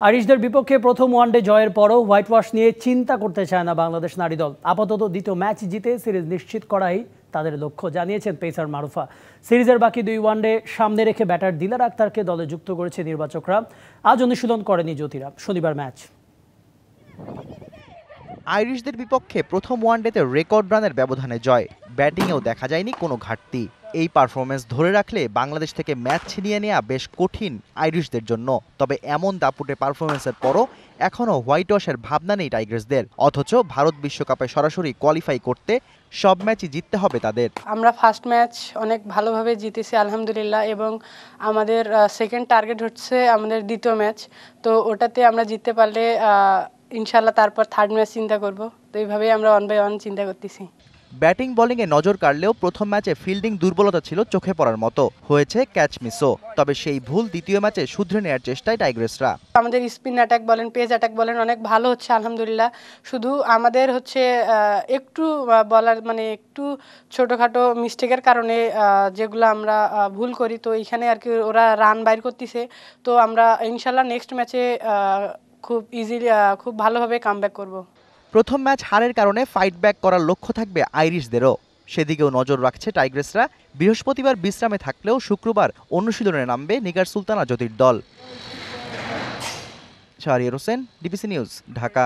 আইরিশদের বিপক্ষে প্রথম ওয়ানডে জয়ের পরও হোয়াইট ওয়াশ নিয়ে চিন্তা করতে চায় না বাংলাদেশ নারী দল। আপাতত দ্বিতীয় ম্যাচ জিতে সিরিজ নিশ্চিত করাই তাদের লক্ষ্য, জানিয়েছেন পেসার মারুফা। সিরিজের বাকি দুই ওয়ানডে সামনে রেখে ব্যাটার দিলার আক্তারকে দলে যুক্ত করেছে নির্বাচকরা। আজ অনুশীলন করেনি জ্যোতিরা। শনিবার ম্যাচ। আইরিশদের বিপক্ষে প্রথম ওয়ানডেতে রেকর্ড রানের ব্যবধানে জয়। ব্যাটিংয়েও দেখা যায়নি কোনো ঘাটতি। এই পারফরমেন্স ধরে রাখলে বাংলাদেশ থেকে ম্যাচ ছিনিয়ে নেওয়া বেশ কঠিন আইরিশদের জন্য। তবে এমন দাপুটে পারফরমেন্সের পরও এখনও হোয়াইট ওয়াশের ভাবনা নেই টাইগার্সদের। অথচ ভারত বিশ্বকাপে সরাসরি কোয়ালিফাই করতে সব ম্যাচই জিততে হবে তাদের। আমরা ফার্স্ট ম্যাচ অনেক ভালোভাবে জিতেছি আলহামদুলিল্লাহ, এবং আমাদের সেকেন্ড টার্গেট হচ্ছে আমাদের দ্বিতীয় ম্যাচ। তো ওটাতে আমরা জিততে পারলে ইনশাল্লাহ তারপর থার্ড ম্যাচ চিন্তা করব। তো এইভাবেই আমরা 1 বাই 1 চিন্তা করতেছি। ব্যাটিং বোলিংয়ে নজর কাড়লেও প্রথম ম্যাচে ফিল্ডিং দুর্বলতা ছিল চোখে পড়ার মতো। হয়েছে ক্যাচ মিসও। তবে সেই ভুল দ্বিতীয় ম্যাচে শুধরে নেওয়ার চেষ্টায় টাইগার্সরা। আমাদের স্পিন অ্যাটাক বলেন, পেস অ্যাটাক বলেন, অনেক ভালো হচ্ছে আলহামদুলিল্লাহ। শুধু আমাদের হচ্ছে একটু বলার একটু ছোটোখাটো মিস্টেকের কারণে যেগুলো আমরা ভুল করি, তো এইখানে আর কি ওরা রান বাইর করতেছে। তো আমরা ইনশাল্লাহ নেক্সট ম্যাচে খুব ইজিলি খুব ভালোভাবে কামব্যাক করব। প্রথম ম্যাচ হারের কারণে ফাইট ব্যাক করার লক্ষ্য থাকবে আইরিশদেরও। সেদিকেও নজর রাখছে টাইগার্সরা। বৃহস্পতিবার বিশ্রামে থাকলেও শুক্রবার অনুশীলনে নামবে নিগার সুলতানা জ্যোতির দল। Shahriar Hossain, DBC news, Dhaka.